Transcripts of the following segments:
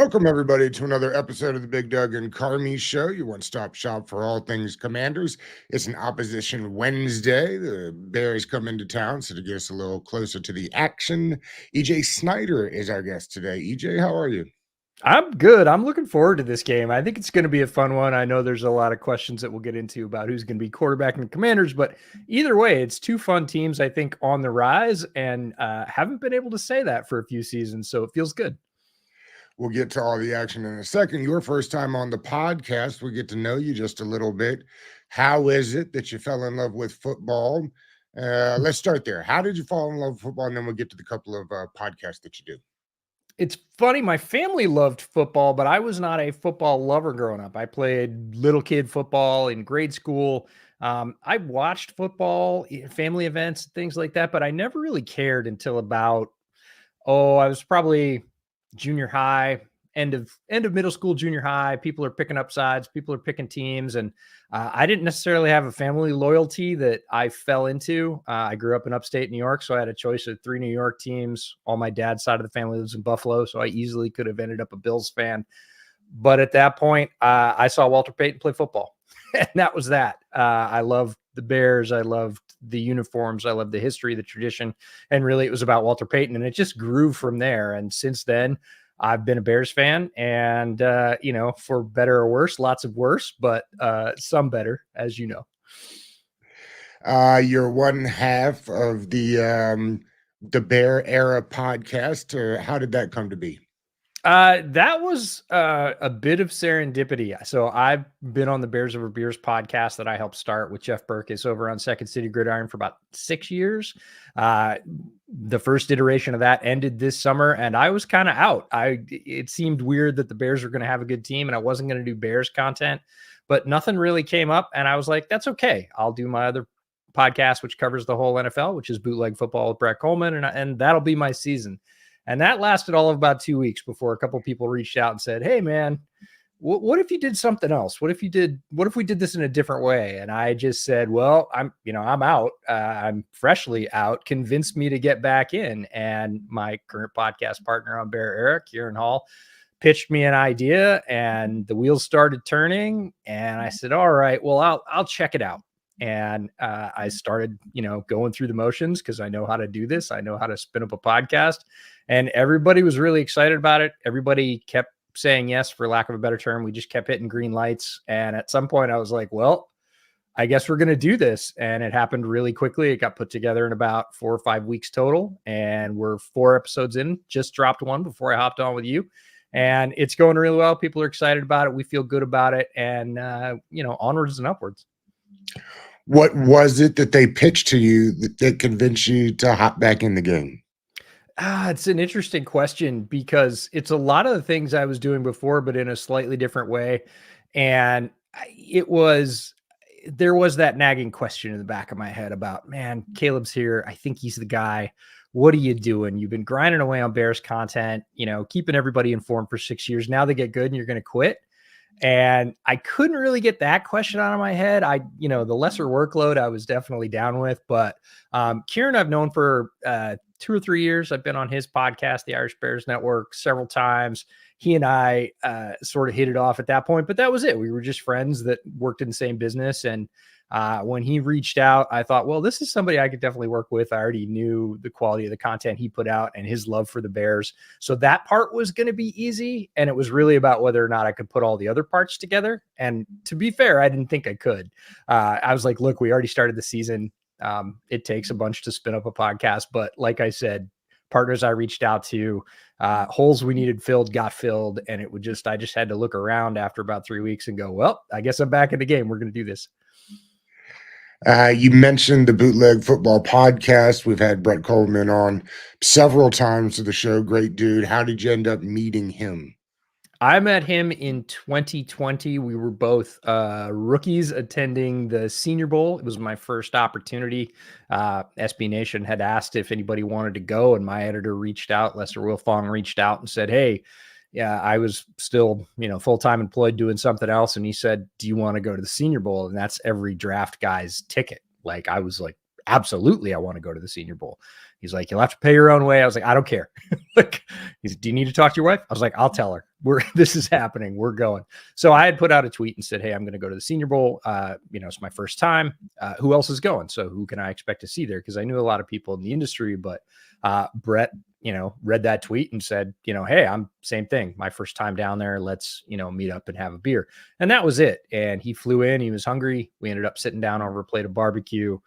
Welcome, everybody, to another episode of the Big Doug and Carmi Show, your one-stop shop for all things Commanders. It's an opposition Wednesday. The Bears come into town, so to get us a little closer to the action, EJ Snyder is our guest today. EJ, how are you? I'm good. I'm looking forward to this game. I think it's going to be a fun one. I know there's a lot of questions that we'll get into about who's going to be quarterback in the Commanders, but either way, it's two fun teams, I think, on the rise, and haven't been able to say that for a few seasons, so it feels good. We'll get to all the action in a second. Your first time on the podcast, we get to know you just a little bit. How is it that you fell in love with football? Let's start there. How did you fall in love with football? And then we'll get to the couple of podcasts that you do. It's funny. My family loved football, but I was not a football lover growing up. I played little kid football in grade school. I watched football, family events, things like that, but I never really cared until about, I was probably junior high, end of middle school, junior high. People are picking up sides, people are picking teams, and I didn't necessarily have a family loyalty that I fell into. I grew up in upstate New York, so I had a choice of 3 New York teams. All my dad's side of the family lives in Buffalo, so I easily could have ended up a Bills fan. But at that point, I saw Walter Payton play football, and that was that. I loved the Bears. I loved the uniforms. I loved the history, the tradition, and really it was about Walter Payton, and it just grew from there. And since then, I've been a Bears fan, and for better or worse, lots of worse, but some better, as you know. You're one half of the Bear Era podcast. How did that come to be? That was a bit of serendipity. So I've been on the Bears Over Beers podcast that I helped start with Jeff Burkus over on Second City Gridiron for about 6 years. The first iteration of that ended this summer, and I was kind of out. It seemed weird that the Bears were going to have a good team, and I wasn't going to do Bears content, but nothing really came up, and I was like, that's okay. I'll do my other podcast, which covers the whole NFL, which is Bootleg Football with Brett Coleman, and that'll be my season. And that lasted all of about 2 weeks before a couple of people reached out and said, hey, man, what if you did something else? What if we did this in a different way? And I just said, well, I'm out. I'm freshly out. Convinced me to get back in. And my current podcast partner on Bear Era, Kieran Hall, pitched me an idea, and the wheels started turning. And I said, all right, well, I'll check it out. And I started, going through the motions because I know how to do this. I know how to spin up a podcast, and everybody was really excited about it. Everybody kept saying yes, for lack of a better term. We just kept hitting green lights. And at some point I was like, well, I guess we're going to do this. And it happened really quickly. It got put together in about 4 or 5 weeks total. And we're 4 episodes in, just dropped one before I hopped on with you. And it's going really well. People are excited about it. We feel good about it. And, onwards and upwards. What was it that they pitched to you that convinced you to hop back in the game? It's an interesting question because it's a lot of the things I was doing before, but in a slightly different way. And there was that nagging question in the back of my head about, man, Caleb's here. I think he's the guy. What are you doing? You've been grinding away on Bears content, keeping everybody informed for 6 years. Now they get good and you're going to quit. And I couldn't really get that question out of my head. The lesser workload I was definitely down with, but Kieran I've known for 2 or 3 years. I've been on his podcast, the Irish Bears Network, several times. He and I sort of hit it off at that point, but that was it. We were just friends that worked in the same business. And when he reached out, I thought, well, this is somebody I could definitely work with. I already knew the quality of the content he put out and his love for the Bears. So that part was going to be easy. And it was really about whether or not I could put all the other parts together. And to be fair, I didn't think I could. I was like, look, we already started the season. It takes a bunch to spin up a podcast. But like I said, partners I reached out to, holes we needed filled, got filled. And I just had to look around after about 3 weeks and go, well, I guess I'm back in the game. We're going to do this. You mentioned the Bootleg Football podcast. We've had Brett Coleman on several times to the show. Great dude. How did you end up meeting him? I met him in 2020. We were both rookies attending the Senior Bowl. It was my first opportunity. SB Nation had asked if anybody wanted to go, and my editor reached out. Lester Wilfong reached out and said, hey, yeah, I was still, full-time employed doing something else. And he said, do you want to go to the Senior Bowl? And that's every draft guy's ticket. Like, I was like, absolutely, I want to go to the Senior Bowl. He's like, you'll have to pay your own way. I was like, I don't care. Like, he's, do you need to talk to your wife? I was like, I'll tell her. This is happening. We're going. So I had put out a tweet and said, hey, I'm going to go to the Senior Bowl. It's my first time. Who else is going? So who can I expect to see there? Because I knew a lot of people in the industry, but Brett, read that tweet and said, hey, I'm same thing. My first time down there. Let's, meet up and have a beer. And that was it. And he flew in. He was hungry. We ended up sitting down over a plate of barbecue.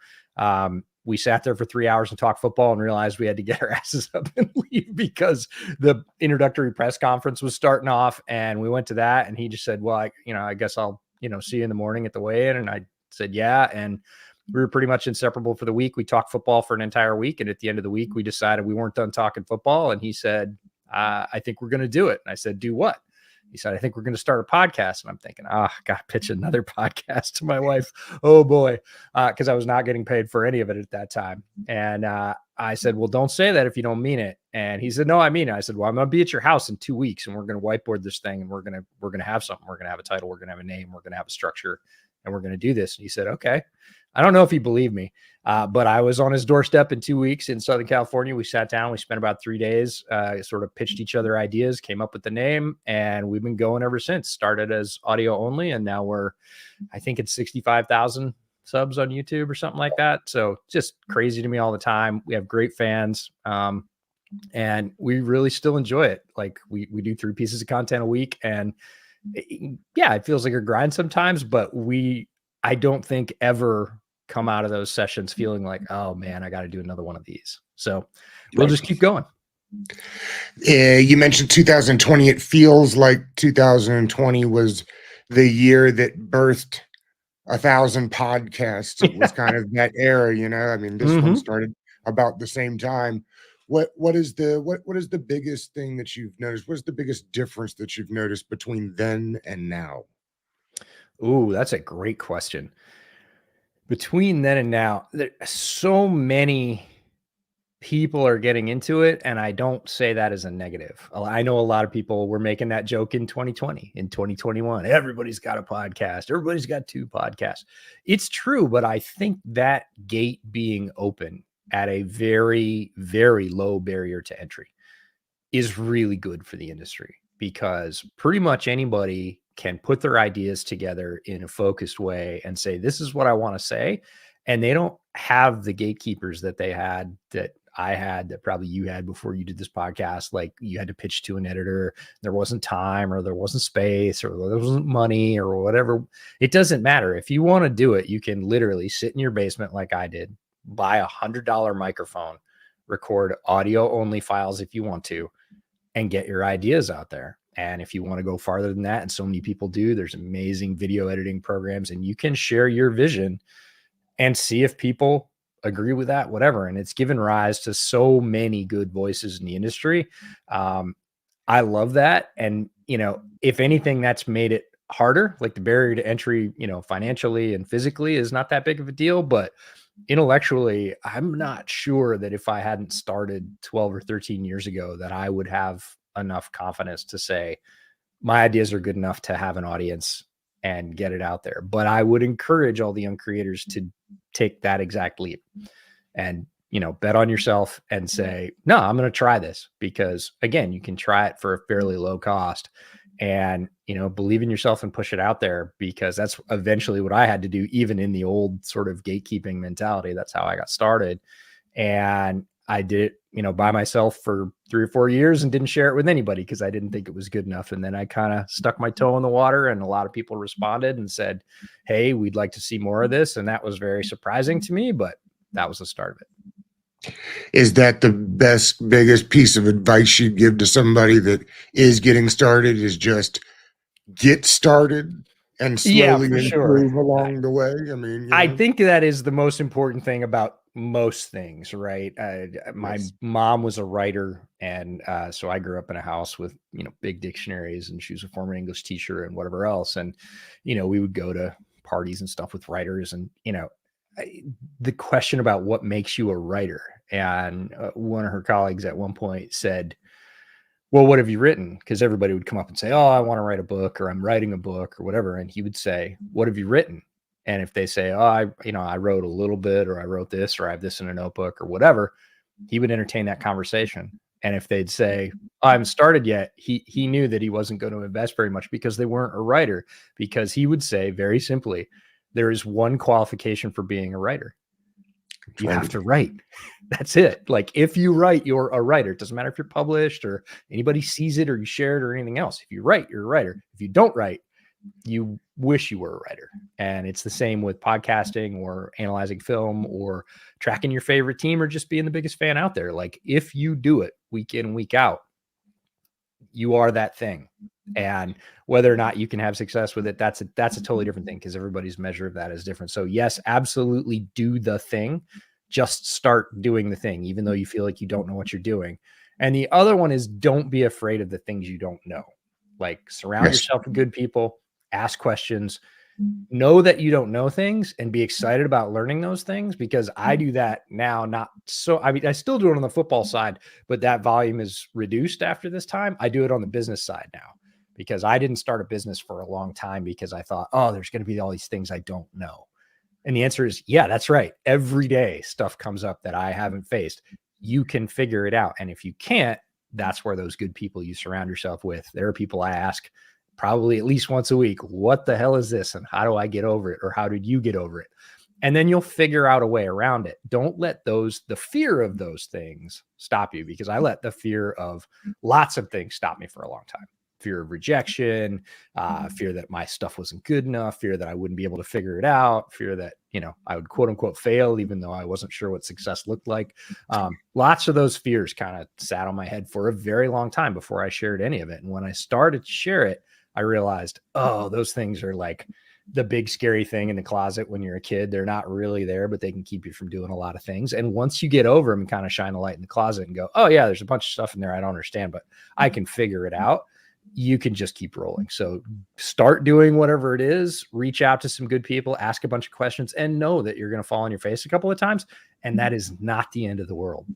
We sat there for 3 hours and talked football and realized we had to get our asses up and leave because the introductory press conference was starting off, and we went to that, and he just said, well, I guess I'll, see you in the morning at the weigh-in. And I said, yeah. And we were pretty much inseparable for the week. We talked football for an entire week. And at the end of the week, we decided we weren't done talking football. And he said, I think we're going to do it. And I said, do what? He said, I think we're going to start a podcast. And I'm thinking, got to pitch another podcast to my wife. Oh boy. Cause I was not getting paid for any of it at that time. And I said, well, don't say that if you don't mean it. And he said, no, I mean it. I said, well, I'm going to be at your house in 2 weeks and we're going to whiteboard this thing. And we're going to have something. We're going to have a title. We're going to have a name. We're going to have a structure, and we're going to do this. And he said, okay. I don't know if he believed me, but I was on his doorstep in 2 weeks in Southern California. We sat down, we spent about 3 days, sort of pitched each other ideas, came up with the name, and we've been going ever since. Started as audio only, and now I think it's 65,000 subs on YouTube or something like that. So just crazy to me all the time. We have great fans, and we really still enjoy it. Like we do 3 pieces of content a week, and it feels like a grind sometimes, but I don't think ever come out of those sessions feeling like, oh man, I got to do another one of these. So we'll just keep going. You mentioned 2020. It feels like 2020 was the year that birthed 1,000 podcasts. It was kind of that era, I mean, this one started about the same time. What is the biggest thing that you've noticed? What's the biggest difference that you've noticed between then and now? Ooh, that's a great question. Between then and now, so many people are getting into it, and I don't say that as a negative. I know a lot of people were making that joke in 2020, in 2021. Everybody's got a podcast. Everybody's got 2 podcasts. It's true, but I think that gate being open at a very, very low barrier to entry is really good for the industry, because pretty much anybody can put their ideas together in a focused way and say, this is what I want to say. And they don't have the gatekeepers that I had, that probably you had before you did this podcast. Like, you had to pitch to an editor. There wasn't time, or there wasn't space, or there wasn't money, or whatever. It doesn't matter. If you want to do it, you can literally sit in your basement like I did, buy $100 microphone, record audio only files if you want to, and get your ideas out there. And if you want to go farther than that, and so many people do, there's amazing video editing programs, and you can share your vision and see if people agree with that, whatever. And it's given rise to so many good voices in the industry. I love that. And, if anything, that's made it harder. Like, the barrier to entry, financially and physically is not that big of a deal, but intellectually, I'm not sure that if I hadn't started 12 or 13 years ago, that I would have enough confidence to say my ideas are good enough to have an audience and get it out there. But I would encourage all the young creators to take that exact leap and, bet on yourself and say, no, I'm going to try this, because again, you can try it for a fairly low cost and, believe in yourself and push it out there, because that's eventually what I had to do, even in the old sort of gatekeeping mentality. That's how I got started. And I did it, by myself for 3 or 4 years and didn't share it with anybody because I didn't think it was good enough. And then I kind of stuck my toe in the water, and a lot of people responded and said, hey, we'd like to see more of this. And that was very surprising to me, but that was the start of it. Is that the biggest piece of advice you'd give to somebody that is getting started, is just get started and slowly improve along the way? I mean, I think that is the most important thing about most things, right? My mom was a writer, and so I grew up in a house with big dictionaries, and she was a former English teacher and whatever else, and we would go to parties and stuff with writers, and the question about what makes you a writer, and one of her colleagues at one point said, well, what have you written? Because everybody would come up and say, oh, I want to write a book, or I'm writing a book, or whatever, and he would say, what have you written? And if they say, oh, I wrote a little bit, or I wrote this, or I have this in a notebook or whatever, he would entertain that conversation. And if they'd say, oh, I haven't started yet, he knew that he wasn't going to invest very much because they weren't a writer, because he would say very simply, there is one qualification for being a writer. You have to write. That's it. Like, if you write, you're a writer. It doesn't matter if you're published or anybody sees it or you share it or anything else. If you write, you're a writer. If you don't write, you wish you were a writer. And it's the same with podcasting or analyzing film or tracking your favorite team or just being the biggest fan out there. Like, if you do it week in, week out, you are that thing. And whether or not you can have success with it, that's a totally different thing, because everybody's measure of that is different. So yes, absolutely do the thing. Just start doing the thing, even though you feel like you don't know what you're doing. And the other one is, don't be afraid of the things you don't know. Like, surround yourself with good people, ask questions, know that you don't know things, and be excited about learning those things, because I do that now. I still do it on the football side, but that volume is reduced after this time. I do it on the business side now, because I didn't start a business for a long time because I thought, oh, there's going to be all these things I don't know. And the answer is, yeah, that's right. Every day stuff comes up that I haven't faced. You can figure it out. And if you can't, that's where those good people you surround yourself with. There are people I ask probably at least once a week, what the hell is this? And how do I get over it? Or how did you get over it? And then you'll figure out a way around it. Don't let the fear of those things stop you, because I let the fear of lots of things stop me for a long time. Fear of rejection, fear that my stuff wasn't good enough, fear that I wouldn't be able to figure it out, fear that, I would quote unquote fail, even though I wasn't sure what success looked like. Lots of those fears kind of sat on my head for a very long time before I shared any of it. And when I started to share it, I realized, oh, those things are like the big scary thing in the closet when you're a kid. They're not really there, but they can keep you from doing a lot of things. And once you get over them and kind of shine a light in the closet and go, oh yeah, there's a bunch of stuff in there I don't understand, but I can figure it out, you can just keep rolling. So start doing whatever it is, reach out to some good people, ask a bunch of questions, and know that you're going to fall on your face a couple of times. And that is not the end of the world.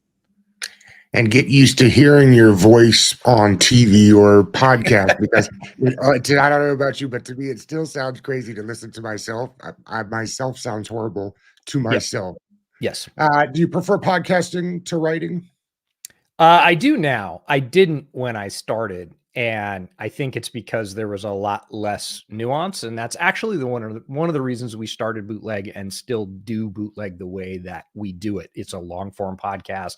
And get used to hearing your voice on TV or podcast, because I don't know about you, but to me, it still sounds crazy to listen to myself. I myself sounds horrible to myself. Yes. Do you prefer podcasting to writing? I do now. I didn't when I started. And I think it's because there was a lot less nuance. And that's actually one of the reasons we started Bootleg and still do Bootleg the way that we do it. It's a long form podcast,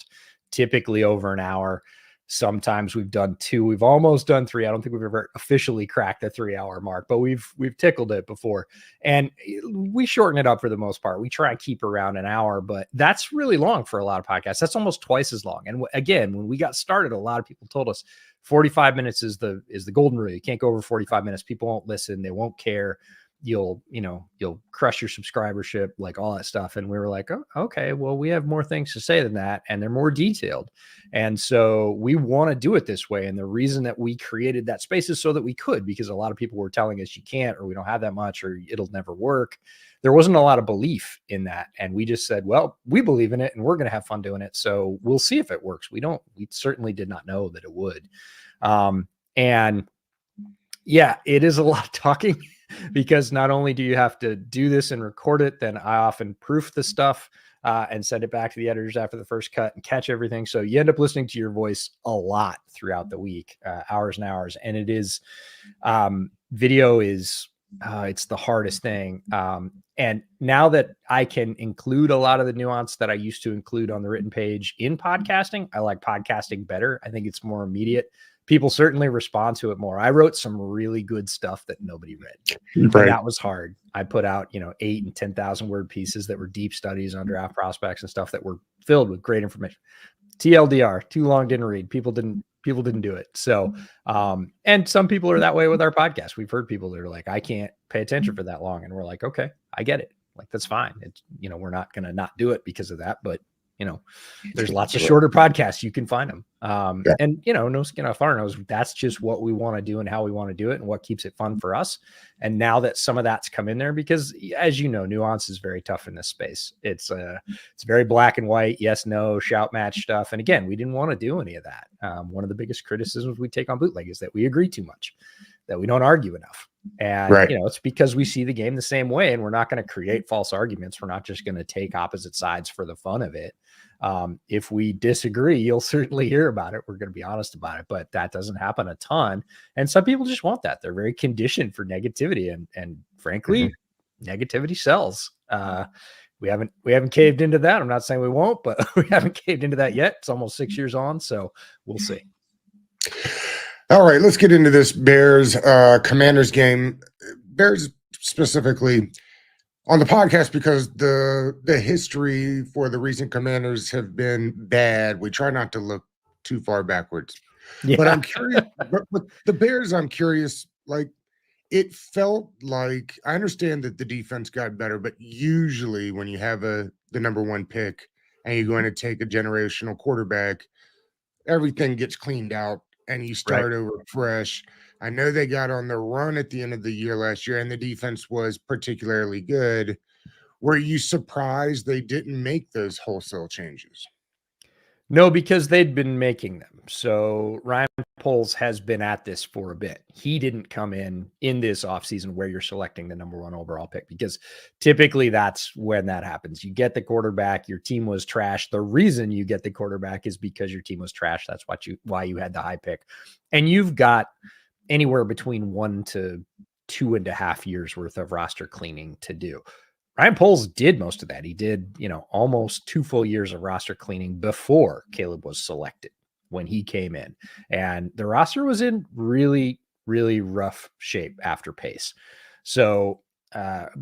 typically over an hour. Sometimes we've done 2. We've almost done 3. I don't think we've ever officially cracked the 3-hour mark, but we've tickled it before. And we shorten it up for the most part. We try and keep around an hour, but that's really long for a lot of podcasts. That's almost twice as long. And again, when we got started, a lot of people told us 45 minutes is the golden rule. You can't go over 45 minutes. People won't listen. They won't care. You'll crush your subscribership, like all that stuff. And we were like, oh, okay, well, we have more things to say than that, and they're more detailed. And so we want to do it this way. And the reason that we created that space is so that we could, because a lot of people were telling us you can't, or we don't have that much, or it'll never work. There wasn't a lot of belief in that. And we just said, well, we believe in it and we're going to have fun doing it. So we'll see if it works. We certainly did not know that it would. And yeah, it is a lot of talking. Because not only do you have to do this and record it, then I often proof the stuff and send it back to the editors after the first cut and catch everything. So you end up listening to your voice a lot throughout the week, hours and hours. And it is, video is, it's the hardest thing. And now that I can include a lot of the nuance that I used to include on the written page in podcasting, I like podcasting better. I think it's more immediate. People certainly respond to it more. I wrote some really good stuff that nobody read. Right. And that was hard. I put out, 8 and 10,000 word pieces that were deep studies on draft prospects and stuff that were filled with great information. TLDR, too long, didn't read. People didn't do it. So, and some people are that way with our podcast. We've heard people that are like, I can't pay attention for that long. And we're like, okay, I get it. Like, that's fine. It's, we're not going to not do it because of that, but there's lots of shorter podcasts. You can find them. And no skin off our nose. That's just what we want to do and how we want to do it and what keeps it fun for us. And now that some of that's come in there, because as you know, nuance is very tough in this space. It's very black and white. Yes, no, shout match stuff. And again, we didn't want to do any of that. One of the biggest criticisms we take on Bootleg is that we agree too much, that we don't argue enough. And, Right. it's because we see the game the same way, and we're not going to create false arguments. We're not just going to take opposite sides for the fun of it. If we disagree, you'll certainly hear about it. We're going to be honest about it, but that doesn't happen a ton. And some people just want that. They're very conditioned for negativity. And frankly, negativity sells. We haven't caved into that. I'm not saying we won't, but we haven't caved into that yet. It's almost 6 years on, so we'll see. All right, let's get into this Bears Commanders game. Bears specifically on the podcast, because the history for the recent Commanders have been bad. We try not to look too far backwards. Yeah. But I'm curious, but the Bears, I'm curious, like, it felt like, I understand that the defense got better, but usually when you have the number one pick and you're going to take a generational quarterback, everything gets cleaned out and you start over fresh. I know they got on the run at the end of the year last year, and the defense was particularly good. Were you surprised they didn't make those wholesale changes? No, because they'd been making them. So Ryan Poles has been at this for a bit. He didn't come in this offseason where you're selecting the number one overall pick, because typically that's when that happens. You get the quarterback, your team was trash. The reason you get the quarterback is because your team was trash. That's why you had the high pick. And you've got anywhere between 1 to 2.5 years worth of roster cleaning to do. Ryan Poles did most of that. He did, almost 2 full years of roster cleaning before Caleb was selected when he came in. And the roster was in really, really rough shape after Pace. So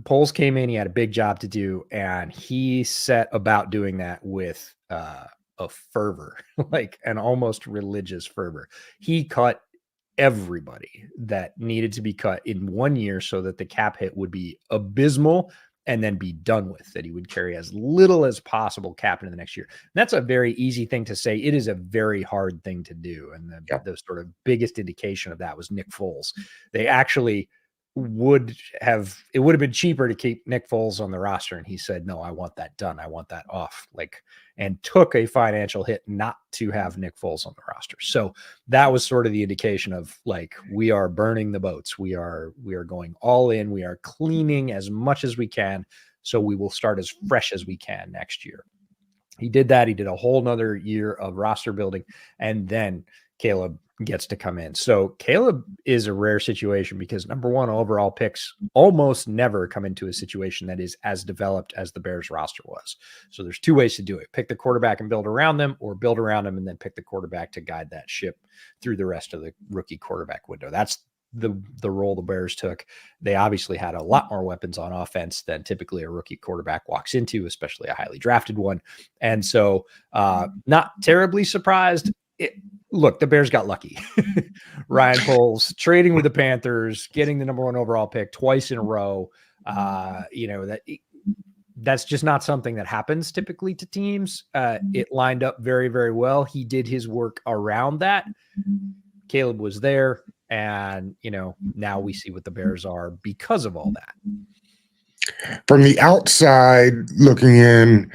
Poles came in, he had a big job to do, and he set about doing that with a fervor, like an almost religious fervor. He cut everybody that needed to be cut in 1 year so that the cap hit would be abysmal and then be done with, that he would carry as little as possible cap into the next year. And that's a very easy thing to say. It is a very hard thing to do. And the sort of biggest indication of that was Nick Foles. They actually it would have been cheaper to keep Nick Foles on the roster. And he said, no, I want that done. I want that off, and took a financial hit not to have Nick Foles on the roster. So that was sort of the indication of, we are burning the boats. We are going all in. We are cleaning as much as we can. So we will start as fresh as we can next year. He did that. He did a whole nother year of roster building, and then Caleb gets to come in. So Caleb is a rare situation, because number one overall picks almost never come into a situation that is as developed as the Bears roster was. So there's 2 ways to do it: pick the quarterback and build around them, or build around them and then pick the quarterback to guide that ship through the rest of the rookie quarterback window. That's the role the Bears took. They obviously had a lot more weapons on offense than typically a rookie quarterback walks into, especially a highly drafted one. And so not terribly surprised. Look, the Bears got lucky. Ryan Poles trading with the Panthers, getting the number one overall pick twice in a row. That's just not something that happens typically to teams. It lined up very, very well. He did his work around that. Caleb was there, and now we see what the Bears are because of all that. From the outside looking in,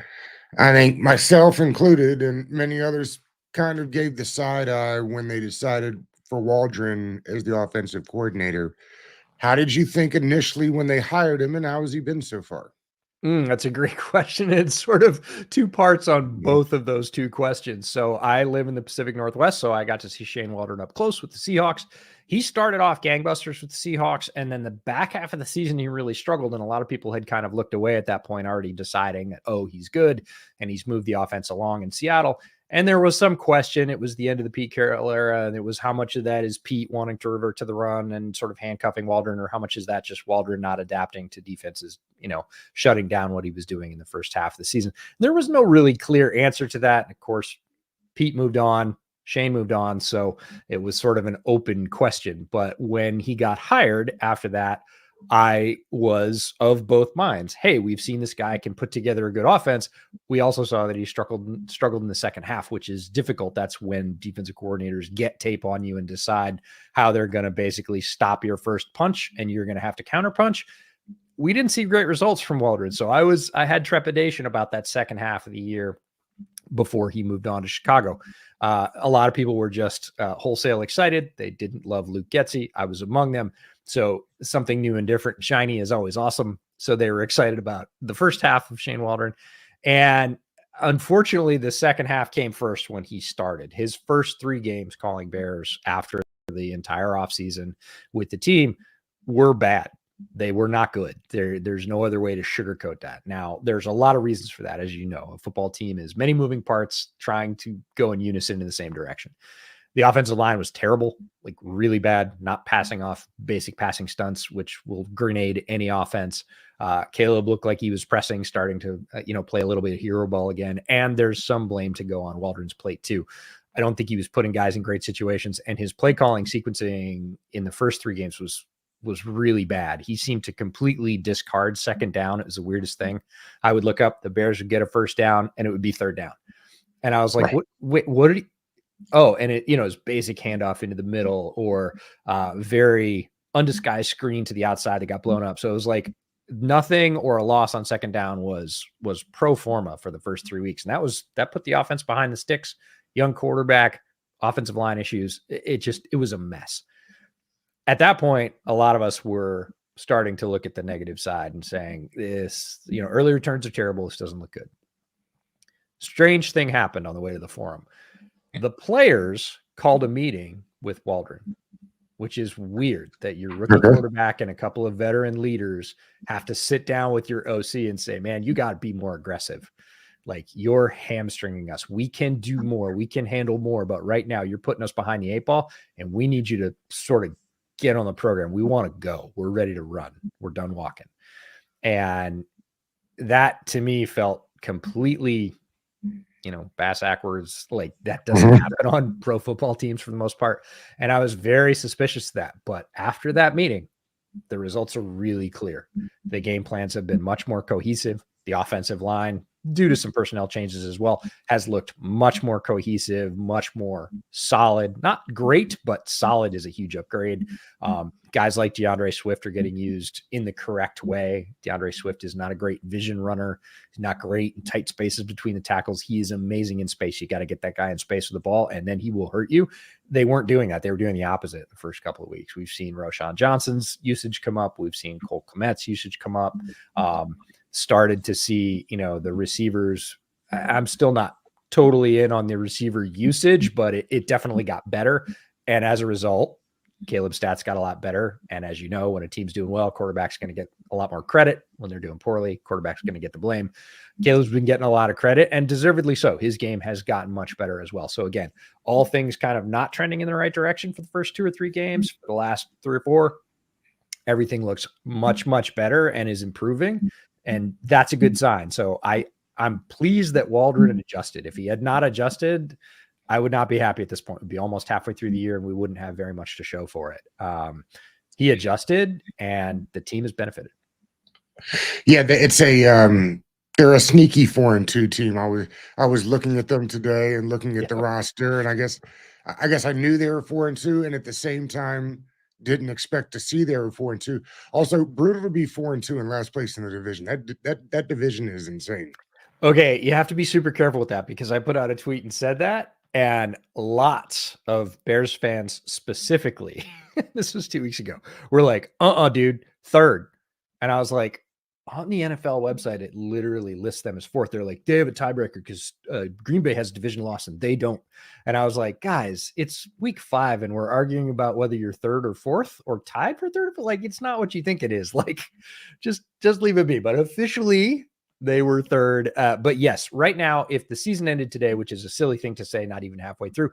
I think myself included and many others kind of gave the side eye when they decided for Waldron as the offensive coordinator. How did you think initially when they hired him, and how has he been so far? That's a great question. It's sort of 2 parts on both of those 2 questions. So I live in the Pacific Northwest, so I got to see Shane Waldron up close with the Seahawks. He started off gangbusters with the Seahawks, and then the back half of the season, he really struggled. And a lot of people had kind of looked away at that point, already deciding that, he's good, and he's moved the offense along in Seattle. And there was some question. It was the end of the Pete Carroll era, and it was how much of that is Pete wanting to revert to the run and sort of handcuffing Waldron, or how much is that just Waldron not adapting to defenses, shutting down what he was doing in the first half of the season. There was no really clear answer to that. And of course, Pete moved on, Shane moved on, so it was sort of an open question. But when he got hired after that, I was of both minds. Hey, we've seen this guy can put together a good offense. We also saw that he struggled in the second half, which is difficult. That's when defensive coordinators get tape on you and decide how they're going to basically stop your first punch, and you're going to have to counter punch. We didn't see great results from Waldron. So I had trepidation about that second half of the year before he moved on to Chicago. A lot of people were just wholesale excited. They didn't love Luke Getsy. I was among them. So something new and different, shiny is always awesome. So they were excited about the first half of Shane Waldron. And unfortunately, the second half came first when he started. His first 3 games calling Bears after the entire offseason with the team were bad. They were not good. There's no other way to sugarcoat that. Now, there's a lot of reasons for that. As you know, a football team is many moving parts trying to go in unison in the same direction. The offensive line was terrible, like really bad, not passing off basic passing stunts, which will grenade any offense. Caleb looked like he was pressing, starting to, play a little bit of hero ball again. And there's some blame to go on Waldron's plate too. I don't think he was putting guys in great situations, and his play calling sequencing in the first 3 games was really bad. He seemed to completely discard second down. It was the weirdest thing. I would look up, the Bears would get a first down, and it would be third down. And I was like, Right. what did he? Oh, and it, is basic handoff into the middle, or very undisguised screen to the outside that got blown up. So it was like nothing, or a loss on second down was pro forma for the first 3 weeks. And that put the offense behind the sticks. Young quarterback, offensive line issues. It was a mess. At that point, a lot of us were starting to look at the negative side and saying, this, early returns are terrible. This doesn't look good. Strange thing happened on the way to the forum. The players called a meeting with Waldron, which is weird that your rookie quarterback and a couple of veteran leaders have to sit down with your OC and say, man, you got to be more aggressive. Like, you're hamstringing us. We can do more. We can handle more. But right now you're putting us behind the 8 ball, and we need you to sort of get on the program. We want to go. We're ready to run. We're done walking. And that to me felt completely, bass backwards. Like, that doesn't happen on pro football teams for the most part. And I was very suspicious of that. But after that meeting, the results are really clear. The game plans have been much more cohesive. The offensive line, due to some personnel changes as well, has looked much more cohesive, much more solid. Not great, but solid is a huge upgrade. Guys like DeAndre Swift are getting used in the correct way. DeAndre Swift is not a great vision runner. He's not great in tight spaces between the tackles. He is amazing in space. You got to get that guy in space with the ball, and then he will hurt you. They weren't doing that. They were doing the opposite the first couple of weeks. We've seen Roshan Johnson's usage come up. We've seen Cole Kmet's usage come up. Started to see, the receivers. I'm still not totally in on the receiver usage, but it definitely got better. And as a result, Caleb's stats got a lot better. And as you know, when a team's doing well, quarterback's going to get a lot more credit. When they're doing poorly, quarterback's going to get the blame. Caleb's been getting a lot of credit, and deservedly so. His game has gotten much better as well. So again, all things kind of not trending in the right direction for the first 2 or 3 games. For the last 3 or 4, everything looks much, much better and is improving. And that's a good sign. So I'm pleased that Waldron adjusted. If he had not adjusted, I would not be happy at this point. It would be almost halfway through the year, and we wouldn't have very much to show for it. He adjusted, and the team has benefited. Yeah, it's they're a sneaky 4-2 team. I was looking at them today and looking at the roster, and I guess I knew they were 4-2, and at the same time didn't expect to see they were 4-2. Also, brutal to be 4-2 in last place in the division. That division is insane. Okay, you have to be super careful with that, because I put out a tweet and said that, and lots of Bears fans specifically, this was 2 weeks ago, were like, dude, third. And I was like, on the NFL website, it literally lists them as fourth. They're like, they have a tiebreaker because Green Bay has a division loss and they don't. And I was like, guys, it's week 5 and we're arguing about whether you're third or fourth or tied for third. But like, it's not what you think it is. Like, just leave it be. But officially, they were third. But yes, right now, if the season ended today, which is a silly thing to say, not even halfway through,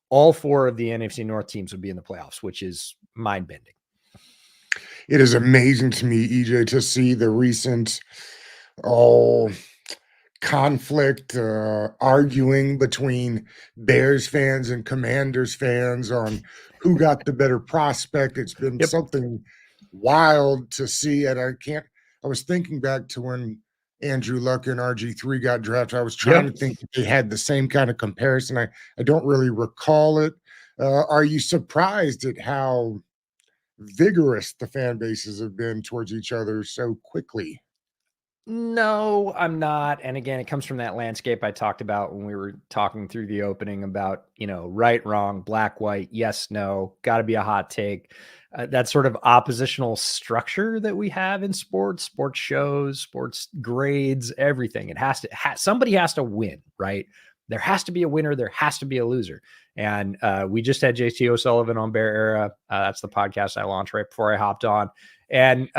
all 4 of the NFC North teams would be in the playoffs, which is mind-bending. It is amazing to me, EJ, to see the recent conflict, arguing between Bears fans and Commanders fans on who got the better prospect. It's been something wild to see, and I was thinking back to when Andrew Luck and RG3 got drafted. I was trying to think if they had the same kind of comparison. I don't really recall it. Are you surprised at how – vigorous the fan bases have been towards each other so quickly? No, I'm not. And again, it comes from that landscape I talked about when we were talking through the opening about, right, wrong, black, white, yes, no, got to be a hot take. That sort of oppositional structure that we have in sports, sports shows, sports grades, everything. It has to, somebody has to win, right? There has to be a winner. There has to be a loser. And we just had JT O'Sullivan on Bear Era. That's the podcast I launched right before I hopped on. And,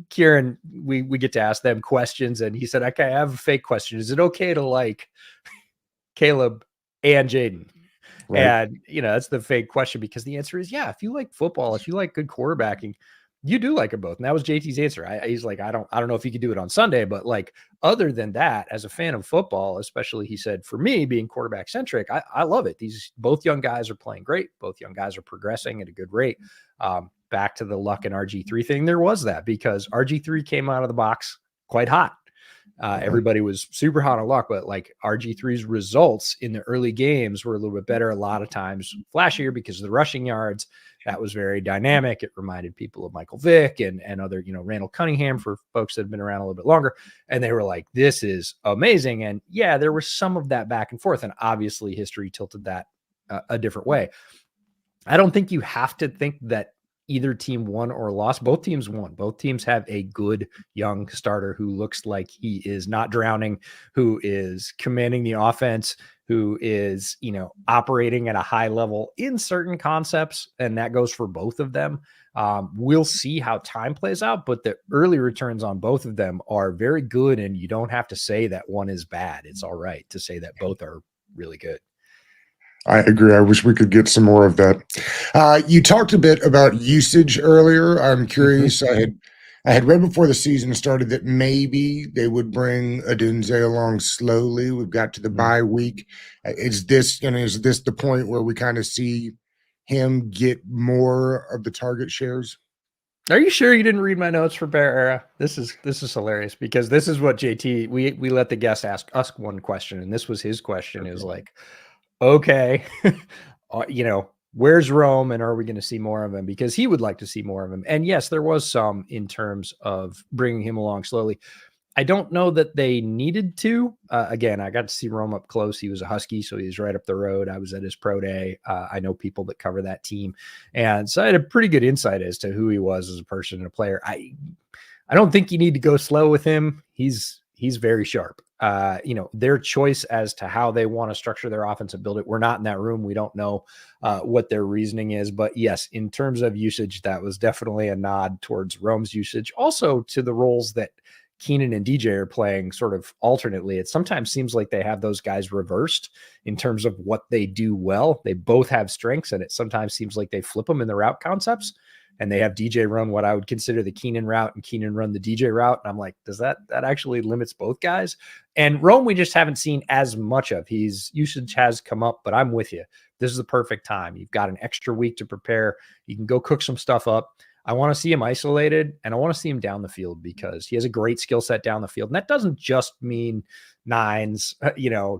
Kieran, we get to ask them questions, and he said, "Okay, I have a fake question. Is it okay to like Caleb and Jaden?" Right. And that's the fake question because the answer is yeah. If you like football, if you like good quarterbacking, you do like them both. And that was JT's answer. He's like, I don't know if you could do it on Sunday, but like other than that, as a fan of football, especially, he said, for me being quarterback centric, I love it. These both young guys are playing great. Both young guys are progressing at a good rate. Back to the Luck and RG3 thing, there was that because RG3 came out of the box quite hot. Everybody was super hot on Luck, but like RG3's results in the early games were a little bit better, a lot of times flashier because of the rushing yards. That was very dynamic. It reminded people of Michael Vick and other, Randall Cunningham for folks that have been around a little bit longer. And they were like, this is amazing. And yeah, there was some of that back and forth. And obviously history tilted that a different way. I don't think you have to think that either team won or lost. Both teams won. Both teams have a good young starter who looks like he is not drowning, who is commanding the offense, who is, operating at a high level in certain concepts. And that goes for both of them. We'll see how time plays out, but the early returns on both of them are very good. And you don't have to say that one is bad. It's all right to say that both are really good. I agree. I wish we could get some more of that. You talked a bit about usage earlier. I'm curious. I had read before the season started that maybe they would bring Adunze along slowly. We've got to the bye week. Is this the point where we kind of see him get more of the target shares? Are you sure you didn't read my notes for Bear Era? This is hilarious because this is what JT, we let the guest ask us one question, and this was his question. Is like, okay, where's Rome, and are we going to see more of him? Because he would like to see more of him. And yes, there was some in terms of bringing him along slowly. I don't know that they needed to. Again, I got to see Rome up close. He was a Husky, so he was right up the road. I was at his pro day. I know people that cover that team. And so I had a pretty good insight as to who he was as a person and a player. I don't think you need to go slow with him. He's very sharp. Their choice as to how they want to structure their offense and build it. We're not in that room. We don't know what their reasoning is. But yes, in terms of usage, that was definitely a nod towards Rome's usage. Also to the roles that Keenan and DJ are playing sort of alternately. It sometimes seems like they have those guys reversed in terms of what they do well. They both have strengths, and it sometimes seems like they flip them in the route concepts. And they have DJ run what I would consider the Keenan route and Keenan run the DJ route. And I'm like, does that actually limits both guys? And Rome, we just haven't seen as much of. His usage has come up, but I'm with you. This is the perfect time. You've got an extra week to prepare. You can go cook some stuff up. I want to see him isolated, and I want to see him down the field because he has a great skill set down the field. And that doesn't just mean nines,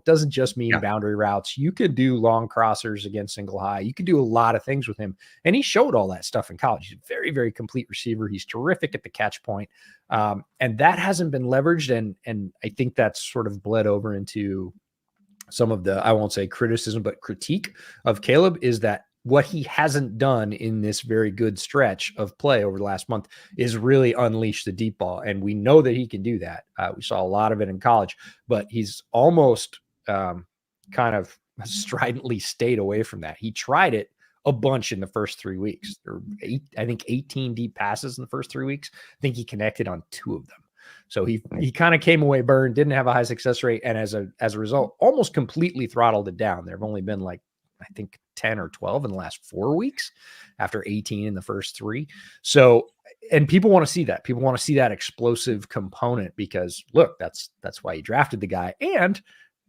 doesn't just mean boundary routes. You could do long crossers against single high. You could do a lot of things with him. And he showed all that stuff in college. He's a very, very complete receiver. He's terrific at the catch point. And that hasn't been leveraged. And I think that's sort of bled over into some of the, I won't say criticism, but critique of Caleb is that what he hasn't done in this very good stretch of play over the last month is really unleash the deep ball. And we know that he can do that. We saw a lot of it in college, but he's almost kind of stridently stayed away from that. He tried it a bunch in the first 3 weeks. There were 18 deep passes in the first 3 weeks. I think he connected on 2 of them. So he kind of came away burned, didn't have a high success rate, and as a result, almost completely throttled it down. There have only been like, I think 10 or 12 in the last 4 weeks after 18 in the first 3. So, and people want to see that. People want to see that explosive component because look, that's why you drafted the guy. And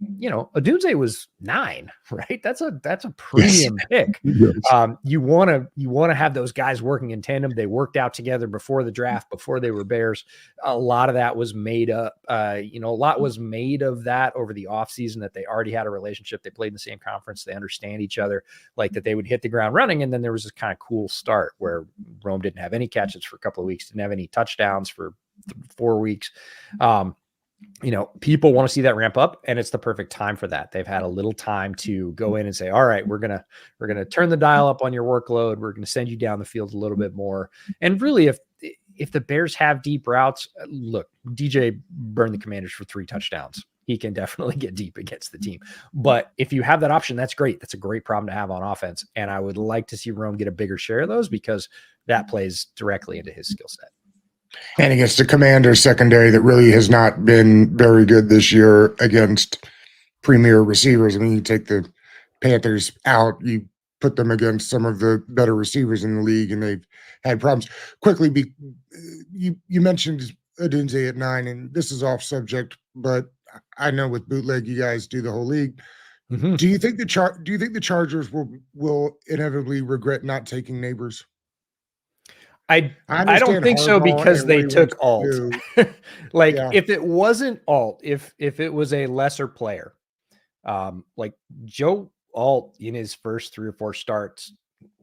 Adunze was 9, right? That's a premium pick. Yes. You want to have those guys working in tandem. They worked out together before the draft, before they were Bears. A lot of that was made up. A lot was made of that over the offseason, that they already had a relationship. They played in the same conference. They understand each other, like that they would hit the ground running. And then there was this kind of cool start where Rome didn't have any catches for a couple of weeks, didn't have any touchdowns for 4 weeks. People want to see that ramp up, and it's the perfect time for that. They've had a little time to go in and say, all right, we're going to turn the dial up on your workload. We're going to send you down the field a little bit more. And really, if the Bears have deep routes, look, DJ burned the Commanders for 3 touchdowns. He can definitely get deep against the team. But if you have that option, that's great. That's a great problem to have on offense. And I would like to see Rome get a bigger share of those, because that plays directly into his skill set. And against the Commanders secondary that really has not been very good this year against premier receivers. I mean, you take the Panthers out, you put them against some of the better receivers in the league, and they've had problems. Quickly, you mentioned Odunze at 9, and this is off subject, but I know with Bootleg, you guys do the whole league. Mm-hmm. Do you think the Chargers will inevitably regret not taking Neighbors? I don't think so, because they took Alt. If it wasn't Alt, if it was a lesser player, like Joe Alt in his first 3 or 4 starts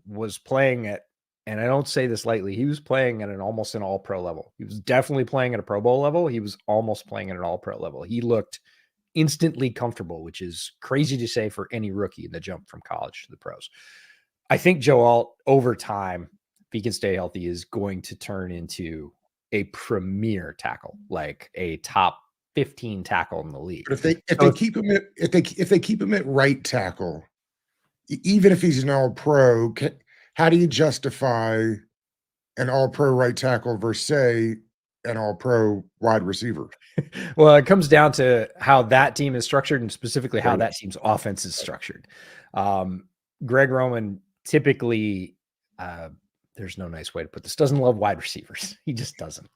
was playing at, and I don't say this lightly, he was playing at almost an all-pro level. He was definitely playing at a Pro Bowl level. He was almost playing at an all-pro level. He looked instantly comfortable, which is crazy to say for any rookie in the jump from college to the pros. I think Joe Alt, over time, if he can stay healthy, is going to turn into a premier tackle, like a top 15 tackle in the league. But if they keep him at right tackle, even if he's an all-pro, how do you justify an all-pro right tackle versus, say, an all-pro wide receiver? Well, it comes down to how that team is structured, and specifically how that team's offense is structured. Greg Roman typically, there's no nice way to put this, doesn't love wide receivers. He just doesn't.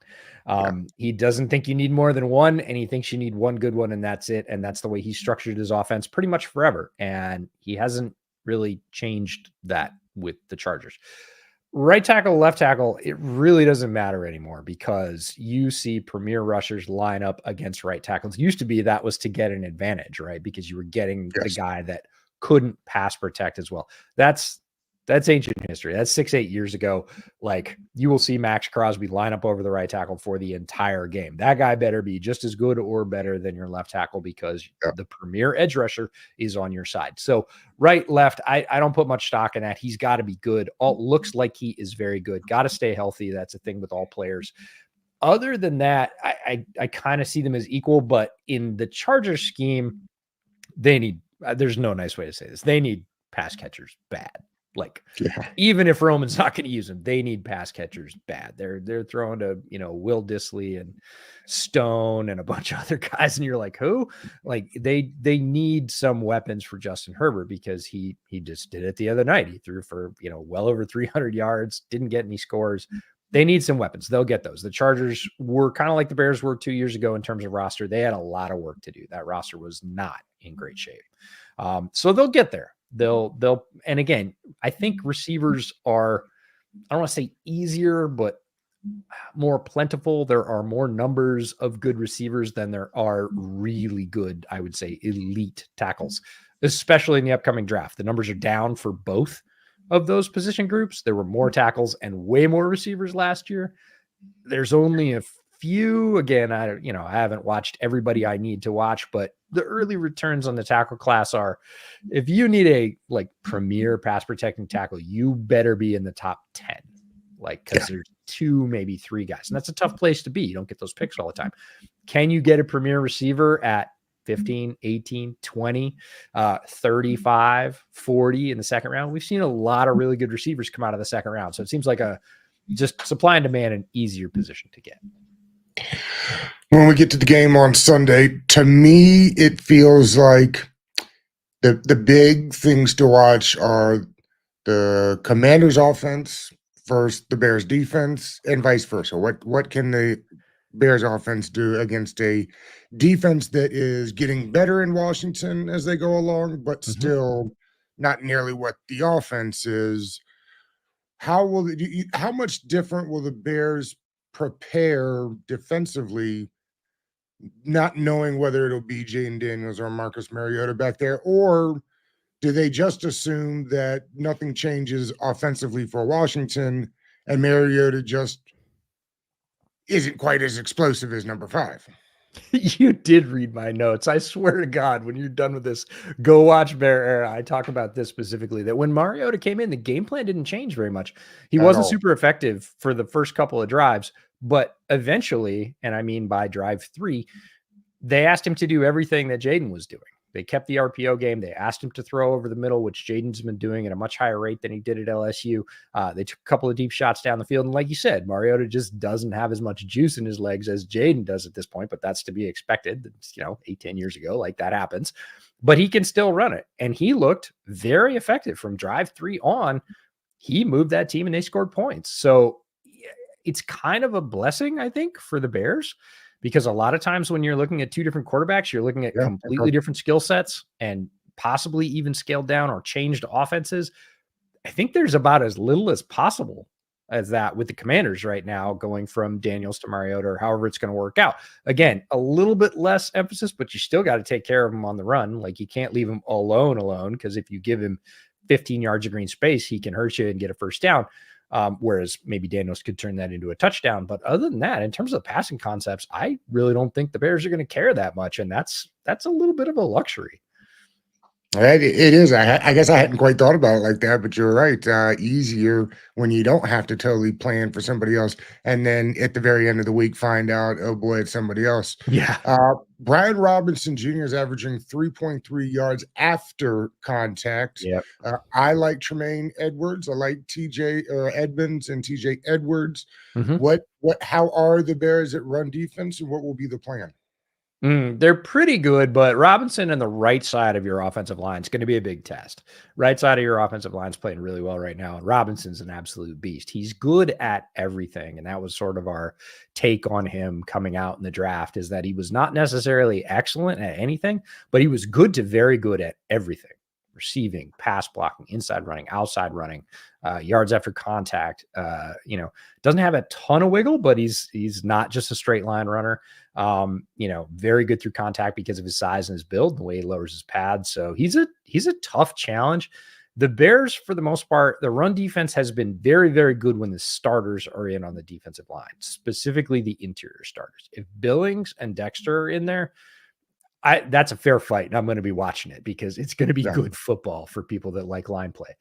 He doesn't think you need more than one, and he thinks you need one good one, and that's it. And that's the way he structured his offense pretty much forever. And he hasn't really changed that with the Chargers. Right tackle, left tackle, it really doesn't matter anymore, because you see premier rushers line up against right tackles. It used to be that was to get an advantage, right? Because you were getting the guy that couldn't pass protect as well. That's ancient history. That's 6-8 years ago. Like, you will see Max Crosby line up over the right tackle for the entire game. That guy better be just as good or better than your left tackle, because the premier edge rusher is on your side. So right, left, I don't put much stock in that. He's got to be good. Alt looks like he is very good. Got to stay healthy. That's a thing with all players. Other than that, I kind of see them as equal, but in the Chargers scheme, they need, there's no nice way to say this, they need pass catchers bad. Like, even if Roman's not going to use them, they need pass catchers bad. They're throwing to, Will Dissly and Stone and a bunch of other guys, and you're like, who? Like, they need some weapons for Justin Herbert, because he just did it the other night. He threw for, well over 300 yards, didn't get any scores. They need some weapons. They'll get those. The Chargers were kind of like the Bears were 2 years ago in terms of roster. They had a lot of work to do. That roster was not in great shape. So they'll get there. They'll, and again, I think receivers are, I don't want to say easier, but more plentiful. There are more numbers of good receivers than there are really good, I would say, elite tackles, especially in the upcoming draft. The numbers are down for both of those position groups. There were more tackles and way more receivers last year. There's only a few. Again, I haven't watched everybody I need to watch, but the early returns on the tackle class are, if you need a premier pass protecting tackle, you better be in the top 10, because there's 2, maybe 3 guys, and that's a tough place to be. You don't get those picks all the time. Can you get a premier receiver at 15, 18, 20, 35, 40 in the second round? We've seen a lot of really good receivers come out of the second round. So it seems like just supply and demand, an easier position to get. When we get to the game on Sunday, to me, it feels like the big things to watch are the Commanders' offense versus the Bears' defense, and vice versa. What can the Bears' offense do against a defense that is getting better in Washington as they go along, but still not nearly what the offense is? How much different will the Bears prepare defensively, not knowing whether it'll be Jaden Daniels or Marcus Mariota back there? Or do they just assume that nothing changes offensively for Washington and Mariota just isn't quite as explosive as number 5. You did read my notes. I swear to God, when you're done with this, go watch Bear Era. I talk about this specifically that when Mariota came in, the game plan didn't change very much. He At wasn't all. super effective for the first couple of drives, but eventually, and I mean by drive 3, they asked him to do everything that Jaden was doing. They kept the RPO game. They asked him to throw over the middle, which Jaden's been doing at a much higher rate than he did at LSU. They took a couple of deep shots down the field. And like you said, Mariota just doesn't have as much juice in his legs as Jaden does at this point, but that's to be expected. It's, 8-10 years ago, like that happens. But he can still run it. And he looked very effective from drive 3 on. He moved that team and they scored points. So it's kind of a blessing, I think, for the Bears. Because a lot of times when you're looking at two different quarterbacks, you're looking at completely different skill sets and possibly even scaled down or changed offenses. I think there's about as little as possible as that with the Commanders right now, going from Daniels to Mariota or however it's going to work out. Again, a little bit less emphasis, but you still got to take care of him on the run. Like you can't leave him alone, because if you give him 15 yards of green space, he can hurt you and get a first down. Whereas maybe Daniels could turn that into a touchdown. But other than that, in terms of passing concepts, I really don't think the Bears are going to care that much. And that's a little bit of a luxury. It is. I guess I hadn't quite thought about it like that, but you're right. Easier when you don't have to totally plan for somebody else. And then at the very end of the week, find out, oh boy, it's somebody else. Yeah. Brian Robinson Jr. is averaging 3.3 yards after contact. Yep. I like Tremaine Edwards. I like TJ Edmonds and TJ Edwards. Mm-hmm. How are the Bears at run defense, and what will be the plan? They're pretty good, but Robinson and the right side of your offensive line is going to be a big test. Right side of your offensive line is playing really well right now, and Robinson's an absolute beast. He's good at everything, and that was sort of our take on him coming out in the draft, is that he was not necessarily excellent at anything, but he was good to very good at everything. Receiving, pass blocking, inside running, outside running, yards after contact. Doesn't have a ton of wiggle, but he's not just a straight line runner. Very good through contact because of his size and his build, the way he lowers his pads. So he's a tough challenge. The Bears, for the most part, the run defense has been very, very good when the starters are in on the defensive line, specifically the interior starters. If Billings and Dexter are in there, that's a fair fight, and I'm going to be watching it because it's going to be good football for people that like line play.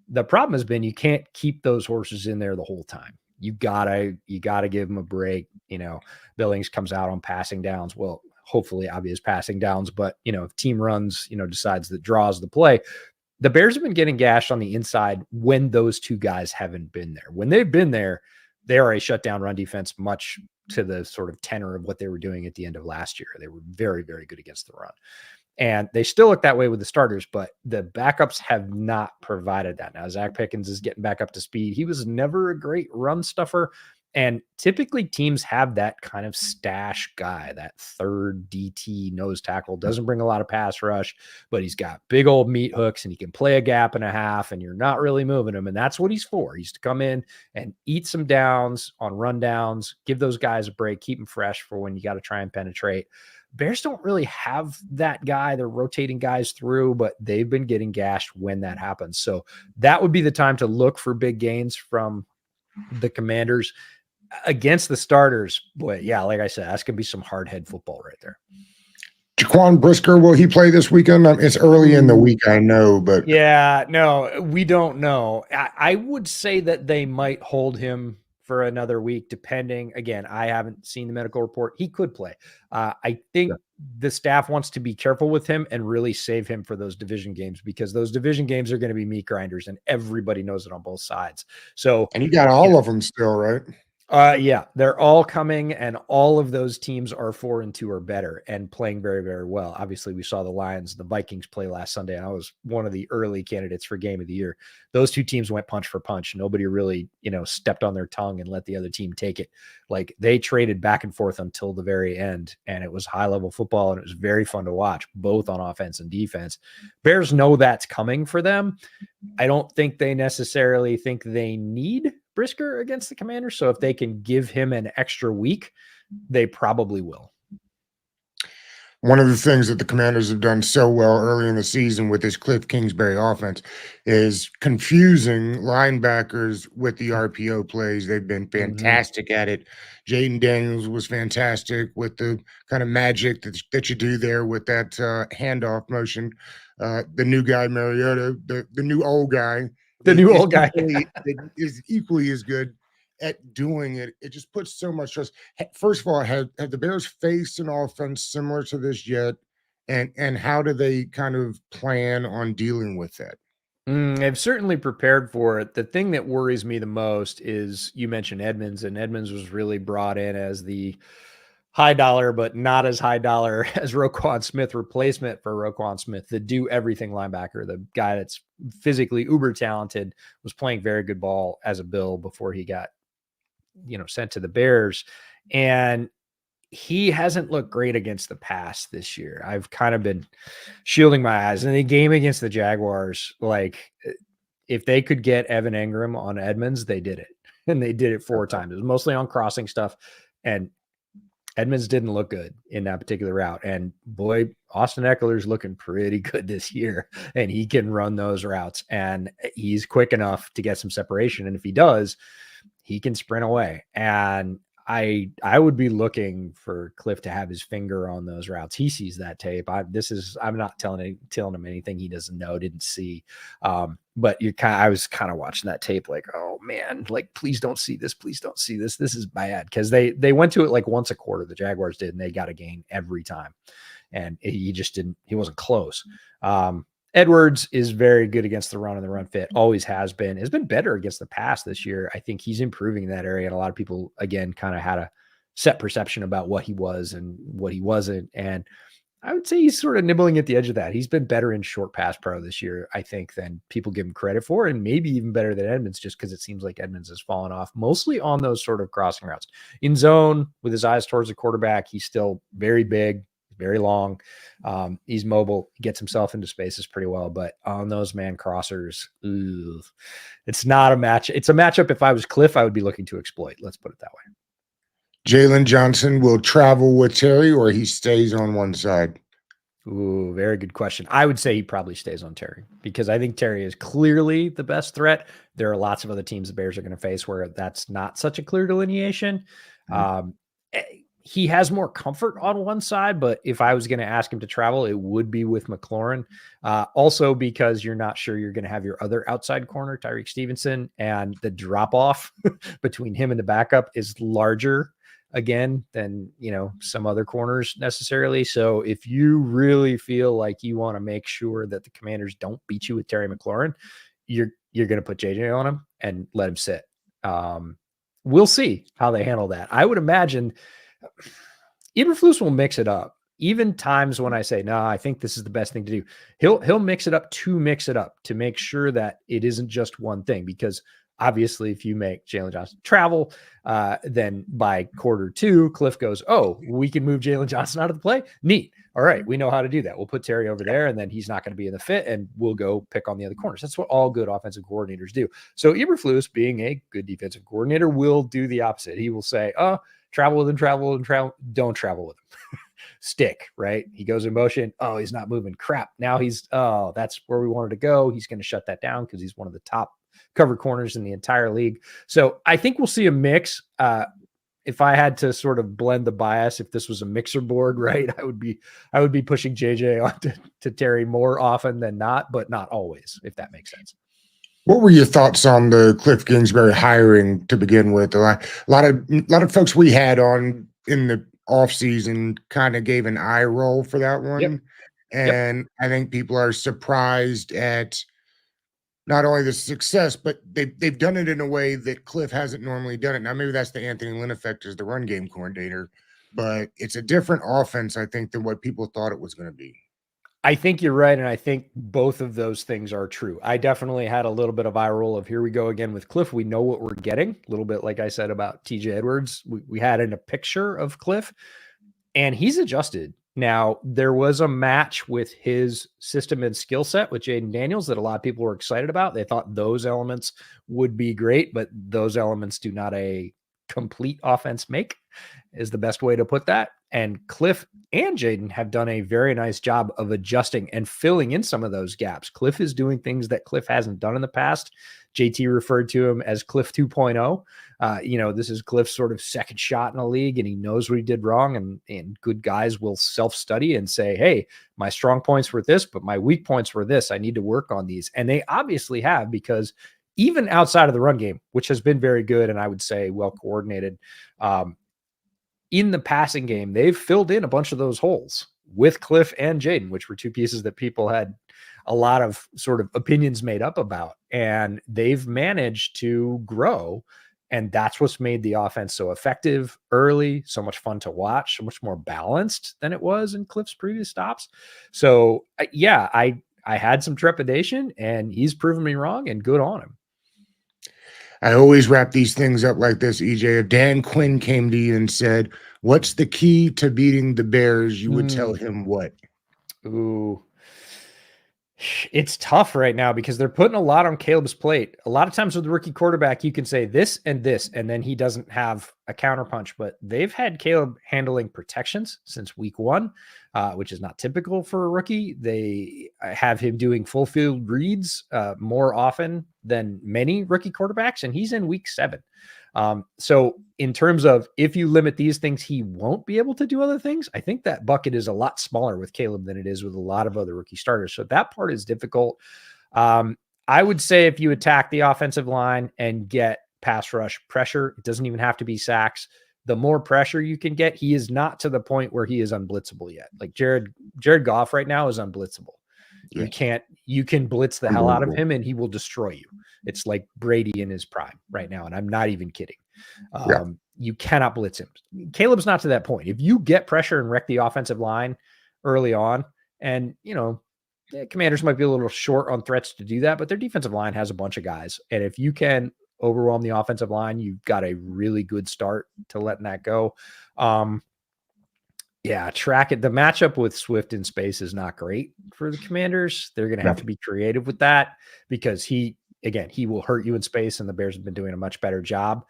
The problem has been you can't keep those horses in there the whole time. You gotta give them a break. Billings comes out on passing downs. Well, hopefully obvious passing downs, but if team runs, decides that draws the play. The Bears have been getting gashed on the inside when those two guys haven't been there. When they've been there, they are a shutdown run defense, much to the sort of tenor of what they were doing at the end of last year. They were very, very good against the run. And they still look that way with the starters, but the backups have not provided that. Now, Zach Pickens is getting back up to speed. He was never a great run stuffer. And typically teams have that kind of stash guy, that third DT nose tackle, doesn't bring a lot of pass rush, but he's got big old meat hooks and he can play a gap and a half and you're not really moving him. And that's what he's for. He's to come in and eat some downs on rundowns, give those guys a break, keep them fresh for when you got to try and penetrate. Bears don't really have that guy. They're rotating guys through, but they've been getting gashed when that happens. So that would be the time to look for big gains from the Commanders. Against the starters, boy, yeah, like I said, that's going to be some hard head football right there. Jaquan Brisker, will he play this weekend? It's early in the week, I know, but yeah, no, we don't know. I would say that they might hold him for another week, depending. Again, I haven't seen the medical report. He could play. I think the staff wants to be careful with him and really save him for those division games, because those division games are going to be meat grinders, and everybody knows it on both sides. So, and you got all of them still, right? Yeah, they're all coming, and all of those teams are 4-2 or better and playing very, very well. Obviously, we saw the Lions, the Vikings play last Sunday, and I was one of the early candidates for game of the year. Those two teams went punch for punch. Nobody really, stepped on their tongue and let the other team take it. Like, they traded back and forth until the very end, and it was high level football, and it was very fun to watch, both on offense and defense. Bears know that's coming for them. I don't think they necessarily think they need Brisker against the Commanders. So if they can give him an extra week, they probably will. One of the things that the Commanders have done so well early in the season with this Cliff Kingsbury offense is confusing linebackers with the RPO plays. They've been Mhm. fantastic at it. Jaden Daniels was fantastic with the kind of magic that you do there with that handoff motion. The new guy, Mariota, the new old guy, The new old guy. is equally as good at doing it. It just puts so much stress. First of all, have the Bears faced an offense similar to this yet? And how do they kind of plan on dealing with that? They've certainly prepared for it. The thing that worries me the most is you mentioned Edmonds, and Edmonds was really brought in as the high dollar, but not as high dollar as Roquan Smith replacement for Roquan Smith, the do everything linebacker, the guy that's physically uber talented, was playing very good ball as a Bill before he got, sent to the Bears. And he hasn't looked great against the pass this year. I've kind of been shielding my eyes. In the game against the Jaguars, like if they could get Evan Engram on Edmonds, they did it. And they did it 4 times. It was mostly on crossing stuff. And Edmonds didn't look good in that particular route. And boy, Austin Eckler's looking pretty good this year. And he can run those routes. And he's quick enough to get some separation. And if he does, he can sprint away. And I would be looking for Cliff to have his finger on those routes. He sees that tape. I'm not telling him anything he doesn't know, didn't see. But I was kind of watching that tape like, oh man, like please don't see this. Please don't see this. This is bad. Cause they went to it like once a quarter, the Jaguars did, and they got a gain every time. And he wasn't close. Edwards is very good against the run and the run fit, always has been better against the pass this year. I think he's improving in that area. And a lot of people, again, kind of had a set perception about what he was and what he wasn't. And I would say he's sort of nibbling at the edge of that. He's been better in short pass pro this year, I think, than people give him credit for, and maybe even better than Edmonds, just because it seems like Edmonds has fallen off mostly on those sort of crossing routes. In zone with his eyes towards the quarterback, he's still very big, very long. He's mobile, he gets himself into spaces pretty well, but on those man crossers, it's not a match. It's a matchup. If I was Cliff, I would be looking to exploit. Let's put it that way. Jalen Johnson will travel with Terry, or he stays on one side? Ooh, very good question. I would say he probably stays on Terry because I think Terry is clearly the best threat. There are lots of other teams the Bears are going to face where that's not such a clear delineation. He has more comfort on one side, but if I was going to ask him to travel, it would be with McLaurin. Also because you're not sure you're going to have your other outside corner, Tyreek Stevenson, and the drop off between him and the backup is larger again than some other corners necessarily. So if you really feel like you want to make sure that the Commanders don't beat you with Terry McLaurin, you're going to put JJ on him and let him sit. We'll see how they handle that. I would imagine Eberflus will mix it up. Even times when I say, no, I think this is the best thing to do, he'll mix it up to make sure that it isn't just one thing. Because obviously, if you make Jalen Johnson travel, then by quarter 2, Cliff goes, oh, we can move Jalen Johnson out of the play. Neat. All right, we know how to do that. We'll put Terry over there, and then he's not going to be in the fit, and we'll go pick on the other corners. That's what all good offensive coordinators do. So Eberflus, being a good defensive coordinator, will do the opposite. He will say, oh, travel with him, don't travel with him. Stick, right? He goes in motion. Oh, he's not moving. Crap. Now that's where we wanted to go. He's going to shut that down because he's one of the top cover corners in the entire league. So I think we'll see a mix. If I had to sort of blend the bias, if this was a mixer board, right, I would be pushing JJ on to Terry more often than not, but not always, if that makes sense. What were your thoughts on the Cliff Kingsbury hiring to begin with? A lot of folks we had on in the offseason kind of gave an eye roll for that one. Yep. And I think people are surprised at not only the success, but they've done it in a way that Cliff hasn't normally done it. Now, maybe that's the Anthony Lynn effect as the run game coordinator, but it's a different offense, I think, than what people thought it was going to be. I think you're right, and I think both of those things are true. I definitely had a little bit of eye roll of here we go again with Cliff. We know what we're getting. A little bit like I said about TJ Edwards. We had in a picture of Cliff, and he's adjusted. Now, there was a match with his system and skill set with Jaden Daniels that a lot of people were excited about. They thought those elements would be great, but those elements do not complete offense make is the best way to put that. And Cliff and Jaden have done a very nice job of adjusting and filling in some of those gaps. Cliff is doing things that Cliff hasn't done in the past. JT referred to him as Cliff 2.0. This is Cliff's sort of second shot in the league, and he knows what he did wrong. And good guys will self-study and say, hey, my strong points were this, but my weak points were this. I need to work on these. And they obviously have, because even outside of the run game, which has been very good and I would say well coordinated, in the passing game, they've filled in a bunch of those holes with Cliff and Jaden, which were two pieces that people had a lot of sort of opinions made up about. And they've managed to grow. And that's what's made the offense so effective early, so much fun to watch, so much more balanced than it was in Cliff's previous stops. So, yeah, I had some trepidation, and he's proven me wrong, and good on him. I always wrap these things up like this, EJ. If Dan Quinn came to you and said, what's the key to beating the Bears, you would tell him what? Ooh. It's tough right now because they're putting a lot on Caleb's plate. A lot of times with the rookie quarterback, you can say this, and then he doesn't have a counterpunch. But they've had Caleb handling protections since week 1, which is not typical for a rookie. They have him doing full field reads more often than many rookie quarterbacks, and he's in week 7. So in terms of if you limit these things, he won't be able to do other things. I think that bucket is a lot smaller with Caleb than it is with a lot of other rookie starters. So that part is difficult. I would say if you attack the offensive line and get pass rush pressure, it doesn't even have to be sacks. The more pressure you can get, he is not to the point where he is unblitzable yet. Like Jared Goff right now is unblitzable. Yeah. You can blitz the hell out of him and he will destroy you. It's like Brady in his prime right now. And I'm not even kidding. You cannot blitz him. Caleb's not to that point. If you get pressure and wreck the offensive line early on, and the Commanders might be a little short on threats to do that, but their defensive line has a bunch of guys. And if you can overwhelm the offensive line, you've got a really good start to letting that go. Track it. The matchup with Swift in space is not great for the Commanders. They're going to have to be creative with that because he will hurt you in space, and the Bears have been doing a much better job.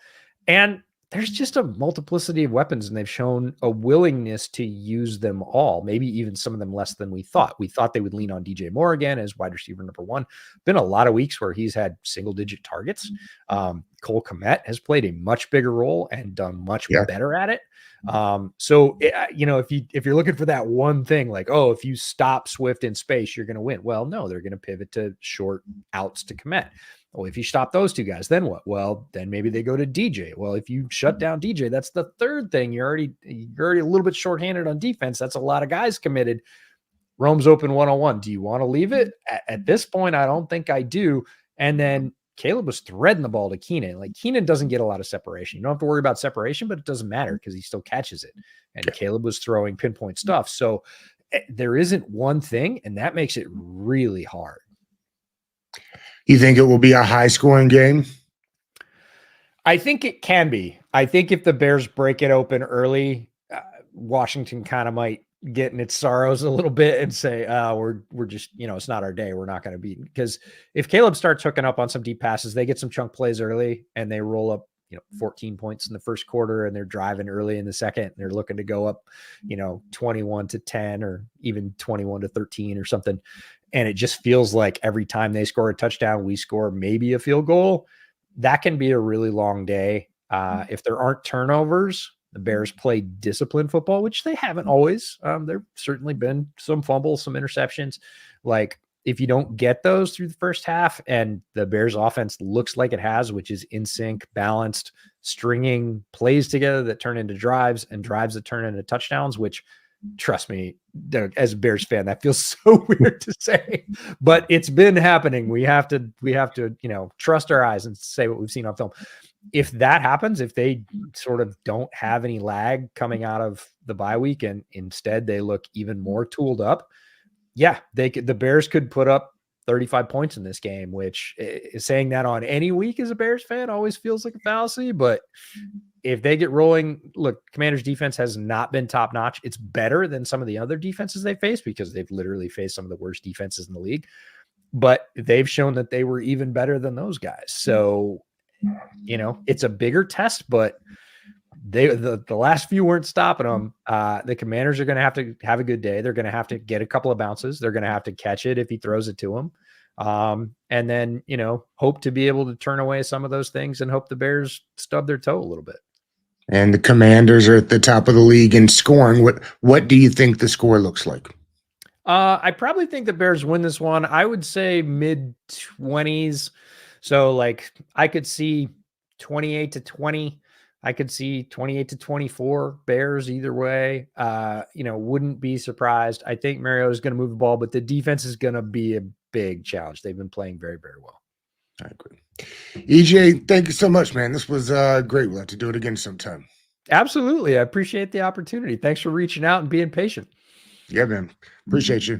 And there's just a multiplicity of weapons, and they've shown a willingness to use them all, maybe even some of them less than we thought. We thought they would lean on DJ Moore again as wide receiver number 1. Been a lot of weeks where he's had single-digit targets. Cole Kmet has played a much bigger role and done much better at it. If you're looking for that one thing, like, if you stop Swift in space, you're going to win. Well, no, they're going to pivot to short outs to Kmet. Well, if you stop those two guys, then what? Well, then maybe they go to DJ. Well, if you shut down DJ, that's the third thing. You're already a little bit shorthanded on defense. That's a lot of guys committed. Rome's open 1-on-1. Do you want to leave it? At this point, I don't think I do. And then Caleb was threading the ball to Keenan. Like, Keenan doesn't get a lot of separation. You don't have to worry about separation, but it doesn't matter because he still catches it. And Caleb was throwing pinpoint stuff. So there isn't one thing, and that makes it really hard. You think it will be a high-scoring game? I think it can be. I think if the Bears break it open early, Washington kind of might get in its sorrows a little bit and say, we're just, it's not our day. We're not going to beat. Because if Caleb starts hooking up on some deep passes, they get some chunk plays early and they roll up, 14 points in the first quarter, and they're driving early in the second. And they're looking to go up, 21-10 or even 21-13 or something. And it just feels like every time they score a touchdown, we score maybe a field goal. That can be a really long day. If there aren't turnovers, the Bears play disciplined football, which they haven't always. There've certainly been some fumbles, some interceptions. Like, if you don't get those through the first half and the Bears offense looks like it has, which is in sync, balanced, stringing plays together that turn into drives and drives that turn into touchdowns, which, trust me, as a Bears fan, that feels so weird to say, but it's been happening. We have to, trust our eyes and say what we've seen on film. If that happens, if they sort of don't have any lag coming out of the bye week and instead they look even more tooled up, the Bears could put up 35 points in this game, which is saying that on any week as a Bears fan always feels like a fallacy. But if they get rolling, look, Commanders defense has not been top notch. It's better than some of the other defenses they faced because they've literally faced some of the worst defenses in the league, but they've shown that they were even better than those guys. So, it's a bigger test, but the last few weren't stopping them. The Commanders are going to have a good day. They're going to have to get a couple of bounces. They're going to have to catch it if he throws it to them. And then, hope to be able to turn away some of those things and hope the Bears stub their toe a little bit. And the Commanders are at the top of the league in scoring. What do you think the score looks like? I probably think the Bears win this one. I would say mid-20s. So like I could see 28-20. I could see 28-24 Bears either way. Wouldn't be surprised. I think Mario is going to move the ball, but the defense is going to be a big challenge. They've been playing very, very well. I agree. EJ, thank you so much, man. This was great. We'll have to do it again sometime. Absolutely. I appreciate the opportunity. Thanks for reaching out and being patient. Yeah, man. Appreciate you.